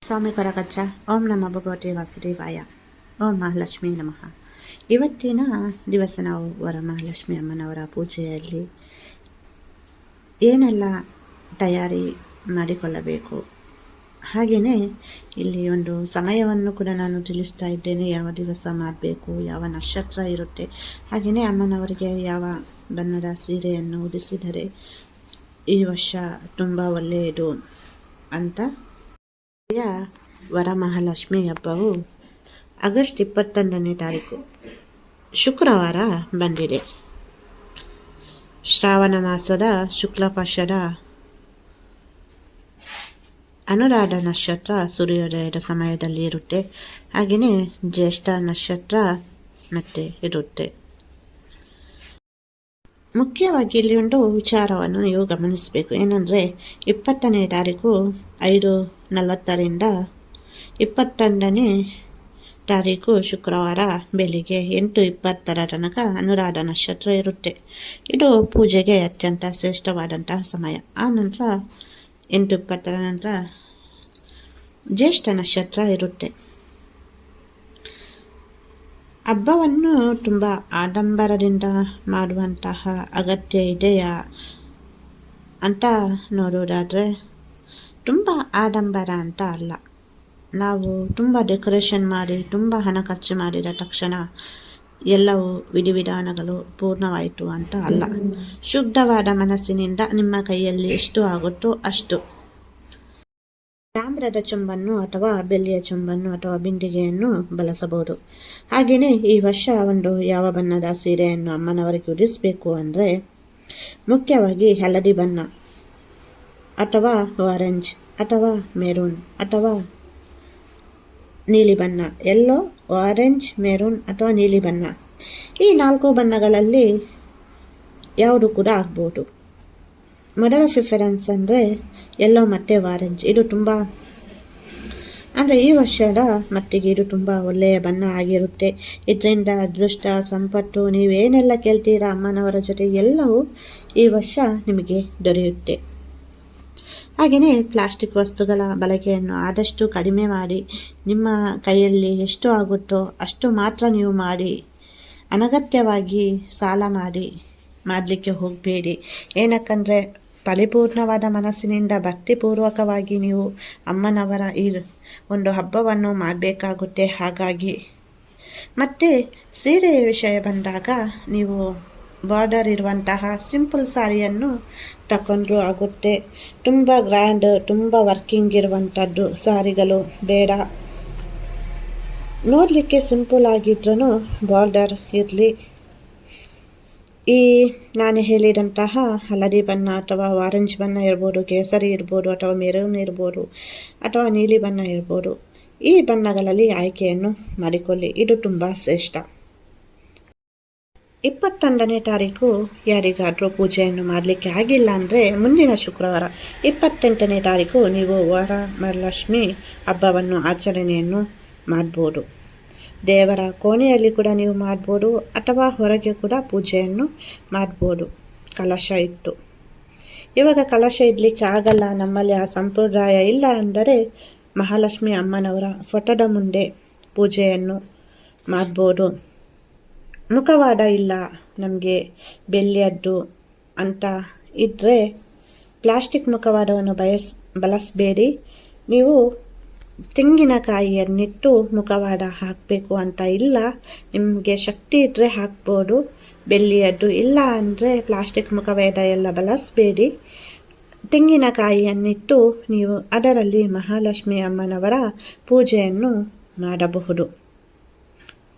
ಸ್ವಾಮಿ ಕೊರಗಜ್ಜ. ಓಂ ನಮ ಭಗವತಿ ವಾಸುದೇವಾಯ. ಓಂ ಮಹಾಲಕ್ಷ್ಮೀ ನಮಃ. ಇವತ್ತಿನ ದಿವಸ ನಾವು ವರಮಹಾಲಕ್ಷ್ಮಿ ಅಮ್ಮನವರ ಪೂಜೆಯಲ್ಲಿ ಏನೆಲ್ಲ ತಯಾರಿ ಮಾಡಿಕೊಳ್ಳಬೇಕು, ಹಾಗೆಯೇ ಇಲ್ಲಿ ಒಂದು ಸಮಯವನ್ನು ಕೂಡ ನಾನು ತಿಳಿಸ್ತಾ ಇದ್ದೇನೆ. ಯಾವ ದಿವಸ ಮಾಡಬೇಕು, ಯಾವ ನಕ್ಷತ್ರ ಇರುತ್ತೆ, ಹಾಗೆಯೇ ಅಮ್ಮನವರಿಗೆ ಯಾವ ಬಣ್ಣದ ಸೀರೆಯನ್ನು ಉಡಿಸಿದರೆ ಈ ವರ್ಷ ತುಂಬ ಒಳ್ಳೆಯದು ಅಂತ. ವರಮಹಾಲಕ್ಷ್ಮಿ ಹಬ್ಬವು ಆಗಸ್ಟ್ 21ನೇ ತಾರೀಕು ಶುಕ್ರವಾರ ಬಂದಿದೆ. ಶ್ರಾವಣ ಮಾಸದ ಶುಕ್ಲ ಪಕ್ಷದ ಅನುರಾಧ ನಕ್ಷತ್ರ ಸೂರ್ಯೋದಯದ ಸಮಯದಲ್ಲಿ ಇರುತ್ತೆ. ಹಾಗೆಯೇ ಜ್ಯೇಷ್ಠ ನಕ್ಷತ್ರ ಮತ್ತೆ ಇರುತ್ತೆ. ಮುಖ್ಯವಾಗಿ ಇಲ್ಲಿ ಒಂದು ವಿಚಾರವನ್ನು ನೀವು ಗಮನಿಸಬೇಕು. ಏನಂದರೆ 20ನೇ ತಾರೀಕು 5:40ರಿಂದ 21ನೇ ತಾರೀಕು ಶುಕ್ರವಾರ ಬೆಳಿಗ್ಗೆ 8:20 ತನಕ ಅನುರಾಧ ನಕ್ಷತ್ರ ಇರುತ್ತೆ. ಇದು ಪೂಜೆಗೆ ಅತ್ಯಂತ ಶ್ರೇಷ್ಠವಾದಂತಹ ಸಮಯ. ಆ ನಂತರ 8:20 ನಂತರ ಜ್ಯೇಷ್ಠ ನಕ್ಷತ್ರ ಇರುತ್ತೆ. ಹಬ್ಬವನ್ನು ತುಂಬ ಆಡಂಬರದಿಂದ ಮಾಡುವಂತಹ ಅಗತ್ಯ ಇದೆಯಾ ಅಂತ ನೋಡೋದಾದರೆ ತುಂಬ ಆಡಂಬರ ಅಂತ ಅಲ್ಲ. ನಾವು ತುಂಬ ಡೆಕೋರೇಷನ್ ಮಾಡಿ ತುಂಬ ಹಣ ಖರ್ಚು ಮಾಡಿದ ತಕ್ಷಣ ಎಲ್ಲವೂ ವಿಧಿವಿಧಾನಗಳು ಪೂರ್ಣವಾಯಿತು ಅಂತ ಅಲ್ಲ. ಶುದ್ಧವಾದ ಮನಸ್ಸಿನಿಂದ ನಿಮ್ಮ ಕೈಯಲ್ಲಿ ಎಷ್ಟು ಆಗುತ್ತೋ ಅಷ್ಟು ತಾಮ್ರದ ಚೊಂಬನ್ನು ಅಥವಾ ಬೆಳ್ಳಿಯ ಚೊಂಬನ್ನು ಅಥವಾ ಬಿಂದಿಗೆಯನ್ನು ಬಳಸಬಹುದು. ಹಾಗೆಯೇ ಈ ವರ್ಷ ಒಂದು ಯಾವ ಬಣ್ಣದ ಸೀರೆಯನ್ನು ಅಮ್ಮನವರಿಗೆ ಉಡಿಸಬೇಕು ಅಂದರೆ ಮುಖ್ಯವಾಗಿ ಹಳದಿ ಬಣ್ಣ ಅಥವಾ ಆರೆಂಜ್ ಅಥವಾ ಮೆರೂನ್ ಅಥವಾ ನೀಲಿ ಬಣ್ಣ, ಯೆಲ್ಲೋ, ಆರೆಂಜ್, ಮೆರೂನ್ ಅಥವಾ ನೀಲಿ ಬಣ್ಣ, ಈ 4 ಬಣ್ಣಗಳಲ್ಲಿ ಯಾವುದು ಕೂಡ ಆಗ್ಬೋದು. ಮೊದಲ ಪ್ರಿಫರೆನ್ಸ್ ಅಂದರೆ ಯೆಲ್ಲೋ ಮತ್ತು ಆರೆಂಜ್. ಇದು ತುಂಬ ಅಂದರೆ ಈ ವರ್ಷದ ಮಟ್ಟಿಗೆ ಇದು ತುಂಬ ಒಳ್ಳೆಯ ಬಣ್ಣ ಆಗಿರುತ್ತೆ. ಇದರಿಂದ ಅದೃಷ್ಟ, ಸಂಪತ್ತು, ನೀವೇನೆಲ್ಲ ಕೇಳ್ತೀರಾ ಅಮ್ಮನವರ ಜೊತೆ ಎಲ್ಲವೂ ಈ ವರ್ಷ ನಿಮಗೆ ದೊರೆಯುತ್ತೆ. ಹಾಗೆಯೇ ಪ್ಲಾಸ್ಟಿಕ್ ವಸ್ತುಗಳ ಬಳಕೆಯನ್ನು ಆದಷ್ಟು ಕಡಿಮೆ ಮಾಡಿ, ನಿಮ್ಮ ಕೈಯಲ್ಲಿ ಎಷ್ಟು ಆಗುತ್ತೋ ಅಷ್ಟು ಮಾತ್ರ ನೀವು ಮಾಡಿ. ಅನಗತ್ಯವಾಗಿ ಸಾಲ ಮಾಡಲಿಕ್ಕೆ ಹೋಗಬೇಡಿ. ಏನಕ್ಕಂದರೆ ಪರಿಪೂರ್ಣವಾದ ಮನಸ್ಸಿನಿಂದ ಭಕ್ತಿಪೂರ್ವಕವಾಗಿ ನೀವು ಅಮ್ಮನವರ ಈ ಒಂದು ಹಬ್ಬವನ್ನು ಮಾಡಬೇಕಾಗುತ್ತೆ. ಹಾಗಾಗಿ ಮತ್ತು ಸೀರೆಯ ವಿಷಯ ಬಂದಾಗ ನೀವು ಬಾರ್ಡರ್ ಇರುವಂತಹ ಸಿಂಪಲ್ ಸಾರಿಯನ್ನು ತಗೊಂಡ್ರೂ ಆಗುತ್ತೆ. ತುಂಬ ಗ್ರ್ಯಾಂಡ್, ತುಂಬ ವರ್ಕಿಂಗ್ ಇರುವಂಥದ್ದು ಸಾರಿಗಳು ಬೇಡ. ನೋಡಲಿಕ್ಕೆ ಸಿಂಪಲ್ ಆಗಿದ್ರೂ ಬಾರ್ಡರ್ ಇರಲಿ. ಈ ನಾನು ಹೇಳಿದಂತಹ ಹಳದಿ ಬಣ್ಣ ಅಥವಾ ಆರೆಂಜ್ ಬಣ್ಣ ಇರ್ಬೋದು, ಕೇಸರಿ ಇರ್ಬೋದು ಅಥವಾ ಮೆರೂನ್ ಇರ್ಬೋದು ಅಥವಾ ನೀಲಿ ಬಣ್ಣ ಇರ್ಬೋದು, ಈ ಬಣ್ಣಗಳಲ್ಲಿ ಆಯ್ಕೆಯನ್ನು ಮಾಡಿಕೊಳ್ಳಿ. ಇದು ತುಂಬ ಶ್ರೇಷ್ಠ. 21ನೇ ತಾರೀಕು ಯಾರಿಗಾದರೂ ಪೂಜೆಯನ್ನು ಮಾಡಲಿಕ್ಕೆ ಆಗಿಲ್ಲ ಅಂದರೆ ಮುಂದಿನ ಶುಕ್ರವಾರ 28ನೇ ತಾರೀಕು ನೀವು ವರಮಹಾಲಕ್ಷ್ಮಿ ಹಬ್ಬವನ್ನು ಆಚರಣೆಯನ್ನು ಮಾಡ್ಬೋದು. ದೇವರ ಕೋಣೆಯಲ್ಲಿ ಕೂಡ ನೀವು ಮಾಡ್ಬೋದು ಅಥವಾ ಹೊರಗೆ ಕೂಡ ಪೂಜೆಯನ್ನು ಮಾಡ್ಬೋದು ಕಲಶ ಇಟ್ಟು. ಇವಾಗ ಕಲಶ ಇಡಲಿಕ್ಕೆ ಆಗಲ್ಲ, ನಮ್ಮಲ್ಲಿ ಆ ಸಂಪ್ರದಾಯ ಇಲ್ಲ ಅಂದರೆ ಮಹಾಲಕ್ಷ್ಮಿ ಅಮ್ಮನವರ ಫೋಟೋದ ಮುಂದೆ ಪೂಜೆಯನ್ನು ಮಾಡ್ಬೋದು. ಮುಖವಾಡ ಇಲ್ಲ ನಮಗೆ ಬೆಳ್ಳಿಯದ್ದು ಅಂತ ಇದ್ದರೆ ಪ್ಲಾಸ್ಟಿಕ್ ಮುಖವಾಡವನ್ನು ಬಳಸಬೇಡಿ. ನೀವು ತೆಂಗಿನಕಾಯಿಯನ್ನಿಟ್ಟು ಮುಖವಾಡ ಹಾಕಬೇಕು ಅಂತ ಇಲ್ಲ. ನಿಮಗೆ ಶಕ್ತಿ ಇದ್ದರೆ ಹಾಕ್ಬೋದು. ಬೆಳ್ಳಿಯದ್ದು ಇಲ್ಲ ಅಂದರೆ ಪ್ಲಾಸ್ಟಿಕ್ ಮುಖವಾಡ ಎಲ್ಲ ಬಳಸಬೇಡಿ. ತೆಂಗಿನಕಾಯಿಯನ್ನಿಟ್ಟು ನೀವು ಅದರಲ್ಲಿ ಮಹಾಲಕ್ಷ್ಮಿ ಅಮ್ಮನವರ ಪೂಜೆಯನ್ನು ಮಾಡಬಹುದು.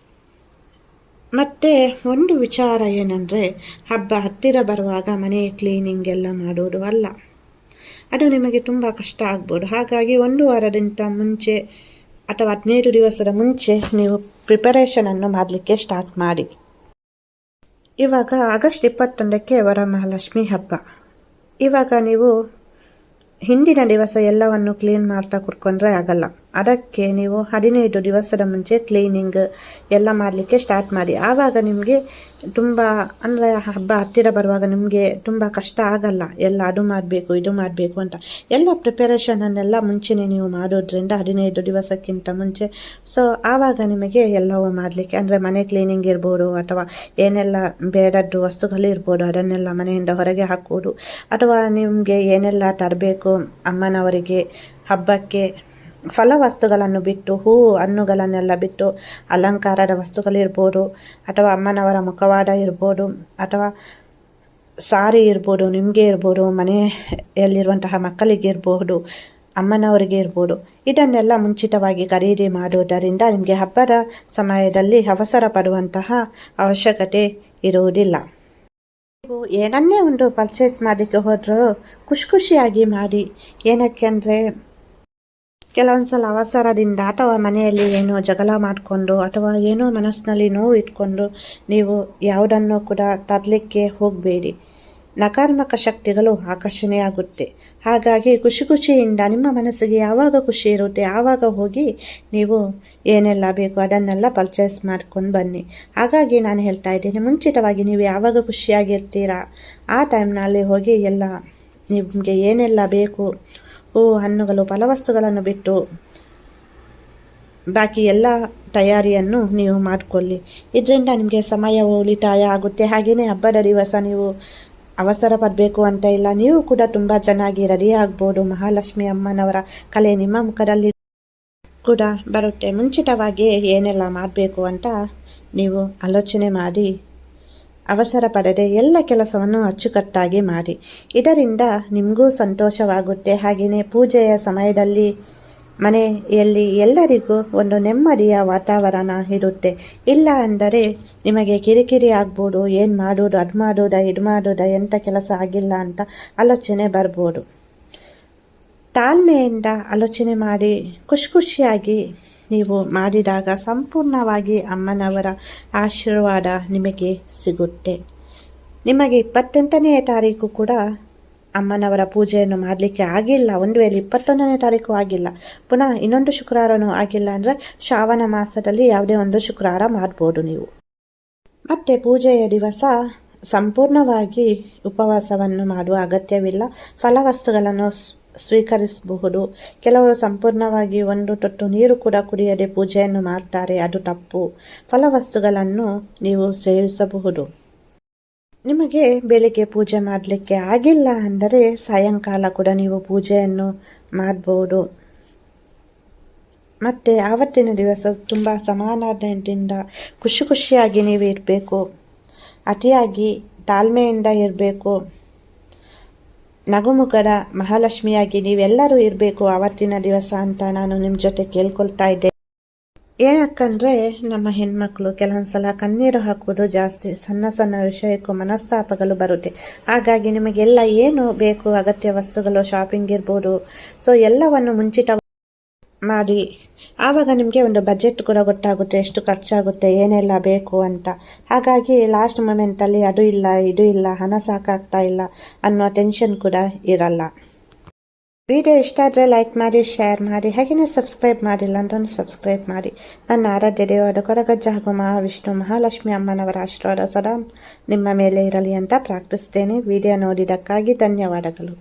ಮತ್ತು ಒಂದು ವಿಚಾರ ಏನಂದರೆ ಹಬ್ಬ ಹತ್ತಿರ ಬರುವಾಗ ಮನೆ ಕ್ಲೀನಿಂಗ್ ಎಲ್ಲ ಮಾಡೋದು ಅಲ್ಲ. ಅದು ನಿಮಗೆ ತುಂಬ ಕಷ್ಟ ಆಗ್ಬೋದು. ಹಾಗಾಗಿ 1 ವಾರದಿಂದ ಮುಂಚೆ ಅಥವಾ 15 ದಿವಸದ ಮುಂಚೆ ನೀವು ಪ್ರಿಪರೇಷನನ್ನು ಮಾಡಲಿಕ್ಕೆ ಸ್ಟಾರ್ಟ್ ಮಾಡಿ. ಇವಾಗ ಆಗಸ್ಟ್ 21ಕ್ಕೆ ವರಮಹಾಲಕ್ಷ್ಮಿ ಹಬ್ಬ. ಇವಾಗ ನೀವು ಹಿಂದಿನ ದಿವಸ ಎಲ್ಲವನ್ನು ಕ್ಲೀನ್ ಮಾಡ್ತಾ ಕೂತ್ಕೊಂಡ್ರೆ ಆಗಲ್ಲ. ಅದಕ್ಕೆ ನೀವು 15 ದಿವಸದ ಮುಂಚೆ ಕ್ಲೀನಿಂಗ್ ಎಲ್ಲ ಮಾಡಲಿಕ್ಕೆ ಸ್ಟಾರ್ಟ್ ಮಾಡಿ. ಆವಾಗ ನಿಮಗೆ ತುಂಬ ಅಂದರೆ ಹಬ್ಬ ಹತ್ತಿರ ಬರುವಾಗ ನಿಮಗೆ ತುಂಬ ಕಷ್ಟ ಆಗಲ್ಲ. ಎಲ್ಲ ಅದು ಮಾಡಬೇಕು ಇದು ಮಾಡಬೇಕು ಅಂತ ಎಲ್ಲ ಪ್ರಿಪರೇಷನನ್ನೆಲ್ಲ ಮುಂಚೆನೇ ನೀವು ಮಾಡೋದ್ರಿಂದ 15 ದಿವಸಕ್ಕಿಂತ ಮುಂಚೆ. ಸೊ ಆವಾಗ ನಿಮಗೆ ಎಲ್ಲವೂ ಮಾಡಲಿಕ್ಕೆ ಅಂದರೆ ಮನೆ ಕ್ಲೀನಿಂಗ್ ಇರ್ಬೋದು, ಅಥವಾ ಏನೆಲ್ಲ ಬೇಡದ್ದು ವಸ್ತುಗಳು ಇರ್ಬೋದು ಅದನ್ನೆಲ್ಲ ಮನೆಯಿಂದ ಹೊರಗೆ ಹಾಕುವುದು, ಅಥವಾ ನಿಮಗೆ ಏನೆಲ್ಲ ತರಬೇಕು ಅಮ್ಮನವರಿಗೆ ಹಬ್ಬಕ್ಕೆ ಫಲ ವಸ್ತುಗಳನ್ನು ಬಿಟ್ಟು, ಹೂವು ಹಣ್ಣುಗಳನ್ನೆಲ್ಲ ಬಿಟ್ಟು ಅಲಂಕಾರದ ವಸ್ತುಗಳಿರ್ಬೋದು, ಅಥವಾ ಅಮ್ಮನವರ ಮುಖವಾಡ ಇರ್ಬೋದು, ಅಥವಾ ಸಾರಿ ಇರ್ಬೋದು, ನಿಮಗೆ ಇರ್ಬೋದು, ಮನೆಯಲ್ಲಿರುವಂತಹ ಮಕ್ಕಳಿಗೆ ಇರ್ಬೋದು, ಅಮ್ಮನವರಿಗೆ ಇರ್ಬೋದು, ಇದನ್ನೆಲ್ಲ ಮುಂಚಿತವಾಗಿ ಖರೀದಿ ಮಾಡುವುದರಿಂದ ನಿಮಗೆ ಹಬ್ಬದ ಸಮಯದಲ್ಲಿ ಅವಸರ ಪಡುವಂತಹ ಅವಶ್ಯಕತೆ ಇರುವುದಿಲ್ಲ. ನೀವು ಏನನ್ನೇ ಒಂದು ಪರ್ಚೇಸ್ ಮಾಡಲಿಕ್ಕೆ ಹೋದರೂ ಖುಷಿಯಾಗಿ ಮಾಡಿ. ಏನಕ್ಕೆ ಅಂದರೆ ಕೆಲವೊಂದು ಸಲ ಅವಸರದಿಂದ ಅಥವಾ ಮನೆಯಲ್ಲಿ ಏನೋ ಜಗಳ ಮಾಡಿಕೊಂಡು ಅಥವಾ ಏನೋ ಮನಸ್ಸಿನಲ್ಲಿ ನೋವು ಇಟ್ಕೊಂಡು ನೀವು ಯಾವುದನ್ನು ಕೂಡ ತರಲಿಕ್ಕೆ ಹೋಗಬೇಡಿ. ನಕಾರಾತ್ಮಕ ಶಕ್ತಿಗಳು ಆಕರ್ಷಣೆಯಾಗುತ್ತೆ. ಹಾಗಾಗಿ ಖುಷಿಯಿಂದ ನಿಮ್ಮ ಮನಸ್ಸಿಗೆ ಯಾವಾಗ ಖುಷಿ ಇರುತ್ತೆ ಆವಾಗ ಹೋಗಿ ನೀವು ಏನೆಲ್ಲ ಬೇಕು ಅದನ್ನೆಲ್ಲ ಪರ್ಚೇಸ್ ಮಾಡ್ಕೊಂಡು ಬನ್ನಿ. ಹಾಗಾಗಿ ನಾನು ಹೇಳ್ತಾ ಇದ್ದೀನಿ, ಮುಂಚಿತವಾಗಿ ನೀವು ಯಾವಾಗ ಖುಷಿಯಾಗಿರ್ತೀರಾ ಆ ಟೈಮ್ನಲ್ಲಿ ಹೋಗಿ ಎಲ್ಲ ನಿಮಗೆ ಏನೆಲ್ಲ ಬೇಕು ಹೂವು ಹಣ್ಣುಗಳು ಫಲವಸ್ತುಗಳನ್ನು ಬಿಟ್ಟು ಬಾಕಿ ಎಲ್ಲ ತಯಾರಿಯನ್ನು ನೀವು ಮಾಡಿಕೊಳ್ಳಿ. ಇದರಿಂದ ನಿಮಗೆ ಸಮಯ ಉಳಿತಾಯ ಆಗುತ್ತೆ. ಹಾಗೆಯೇ ಹಬ್ಬದ ದಿವಸ ನೀವು ಅವಸರ ಪಡಬೇಕು ಅಂತ ಇಲ್ಲ. ನೀವು ಕೂಡ ತುಂಬ ಚೆನ್ನಾಗಿ ರೆಡಿ ಆಗ್ಬೋದು. ಮಹಾಲಕ್ಷ್ಮಿ ಅಮ್ಮನವರ ಕಲೆ ನಿಮ್ಮ ಮುಖದಲ್ಲಿ ಕೂಡ ಬರುತ್ತೆ. ಮುಂಚಿತವಾಗಿ ಏನೆಲ್ಲ ಮಾಡಬೇಕು ಅಂತ ನೀವು ಆಲೋಚನೆ ಮಾಡಿ ಅವಸರ ಪಡದೆ ಎಲ್ಲ ಕೆಲಸವನ್ನು ಅಚ್ಚುಕಟ್ಟಾಗಿ ಮಾಡಿ. ಇದರಿಂದ ನಿಮಗೂ ಸಂತೋಷವಾಗುತ್ತೆ. ಹಾಗೆಯೇ ಪೂಜೆಯ ಸಮಯದಲ್ಲಿ ಮನೆಯಲ್ಲಿ ಎಲ್ಲರಿಗೂ ಒಂದು ನೆಮ್ಮದಿಯ ವಾತಾವರಣ ಇರುತ್ತೆ. ಇಲ್ಲ ಅಂದರೆ ನಿಮಗೆ ಕಿರಿಕಿರಿ ಆಗ್ಬೋದು, ಏನು ಮಾಡೋದು, ಅದು ಮಾಡೋದಾ ಇದು ಮಾಡೋದಾ, ಎಂಥ ಕೆಲಸ ಆಗಿಲ್ಲ ಅಂತ ಆಲೋಚನೆ ಬರ್ಬೋದು. ತಾಳ್ಮೆಯಿಂದ ಆಲೋಚನೆ ಮಾಡಿ ಖುಷಿಯಾಗಿ ನೀವು ಮಾಡಿದಾಗ ಸಂಪೂರ್ಣವಾಗಿ ಅಮ್ಮನವರ ಆಶೀರ್ವಾದ ನಿಮಗೆ ಸಿಗುತ್ತೆ. ನಿಮಗೆ 28ನೇ ತಾರೀಕು ಕೂಡ ಅಮ್ಮನವರ ಪೂಜೆಯನ್ನು ಮಾಡಲಿಕ್ಕೆ ಆಗಿಲ್ಲ, ಒಂದು ವೇಳೆ 21ನೇ ತಾರೀಕು ಆಗಿಲ್ಲ, ಪುನಃ ಇನ್ನೊಂದು ಶುಕ್ರವಾರನೂ ಆಗಿಲ್ಲ ಅಂದರೆ ಶ್ರಾವಣ ಮಾಸದಲ್ಲಿ ಯಾವುದೇ ಒಂದು ಶುಕ್ರವಾರ ಮಾಡ್ಬೋದು ನೀವು. ಮತ್ತು ಪೂಜೆಯ ದಿವಸ ಸಂಪೂರ್ಣವಾಗಿ ಉಪವಾಸವನ್ನು ಮಾಡುವ ಅಗತ್ಯವಿಲ್ಲ. ಫಲವಸ್ತುಗಳನ್ನು ಸ್ವೀಕರಿಸಬಹುದು. ಕೆಲವರು ಸಂಪೂರ್ಣವಾಗಿ ಒಂದು ತೊಟ್ಟು ನೀರು ಕೂಡ ಕುಡಿಯದೆ ಪೂಜೆಯನ್ನು ಮಾಡ್ತಾರೆ, ಅದು ತಪ್ಪು. ಫಲವಸ್ತುಗಳನ್ನು ನೀವು ಸೇವಿಸಬಹುದು. ನಿಮಗೆ ಬೆಳಿಗ್ಗೆ ಪೂಜೆ ಮಾಡಲಿಕ್ಕೆ ಆಗಿಲ್ಲ ಅಂದರೆ ಸಾಯಂಕಾಲ ಕೂಡ ನೀವು ಪೂಜೆಯನ್ನು ಮಾಡಬಹುದು. ಮತ್ತು ಆವತ್ತಿನ ದಿವಸ ತುಂಬ ಸಮಾಧಾನದಿಂದ ಖುಷಿಯಾಗಿ ನೀವು ಇರಬೇಕು. ಅತಿಯಾಗಿ ತಾಳ್ಮೆಯಿಂದ ಇರಬೇಕು. ನಗುಮುಖದ ಮಹಾಲಕ್ಷ್ಮಿಯಾಗಿ ನೀವೆಲ್ಲರೂ ಇರಬೇಕು ಆವತ್ತಿನ ದಿವಸ ಅಂತ ನಾನು ನಿಮ್ಮ ಜೊತೆ ಕೇಳ್ಕೊಳ್ತಾ ಇದ್ದೆ. ಏನಕ್ಕಂದರೆ ನಮ್ಮ ಹೆಣ್ಮಕ್ಳು ಕೆಲವೊಂದು ಸಲ ಕಣ್ಣೀರು ಹಾಕೋದು ಜಾಸ್ತಿ. ಸಣ್ಣ ವಿಷಯಕ್ಕೂ ಮನಸ್ತಾಪಗಳು ಬರುತ್ತೆ. ಹಾಗಾಗಿ ನಿಮಗೆಲ್ಲ ಏನು ಬೇಕು ಅಗತ್ಯ ವಸ್ತುಗಳು ಶಾಪಿಂಗ್ ಇರ್ಬೋದು, ಸೊ ಎಲ್ಲವನ್ನು ಮುಂಚಿತ ಮಾಡಿ. ಆವಾಗ ನಿಮಗೆ ಒಂದು ಬಜೆಟ್ ಕೂಡ ಗೊತ್ತಾಗುತ್ತೆ, ಎಷ್ಟು ಖರ್ಚಾಗುತ್ತೆ, ಏನೆಲ್ಲ ಬೇಕು ಅಂತ. ಹಾಗಾಗಿ ಲಾಸ್ಟ್ ಮೊಮೆಂಟಲ್ಲಿ ಅದು ಇಲ್ಲ ಇದು ಇಲ್ಲ, ಹಣ ಸಾಕಾಗ್ತಾ ಇಲ್ಲ ಅನ್ನೋ ಟೆನ್ಷನ್ ಕೂಡ ಇರಲ್ಲ. ವಿಡಿಯೋ ಇಷ್ಟ ಆದರೆ ಲೈಕ್ ಮಾಡಿ, ಶೇರ್ ಮಾಡಿ, ಹಾಗೆಯೇ ಸಬ್ಸ್ಕ್ರೈಬ್ ಮಾಡಿಲ್ಲ ಅಂದ್ರೆ ಸಬ್ಸ್ಕ್ರೈಬ್ ಮಾಡಿ. ನನ್ನ ಆರಾಧ್ಯ ದೇವರ ಕೊರಗಜ್ಜ ಹಾಗೂ ಮಹಾವಿಷ್ಣು ಮಹಾಲಕ್ಷ್ಮಿ ಅಮ್ಮನವರ ಆಶೀರ್ವಾದ ಸದಾ ನಿಮ್ಮ ಮೇಲೆ ಇರಲಿ ಅಂತ ಪ್ರಾರ್ಥಿಸ್ತೇನೆ. ವಿಡಿಯೋ ನೋಡಿದ್ದಕ್ಕಾಗಿ ಧನ್ಯವಾದಗಳು.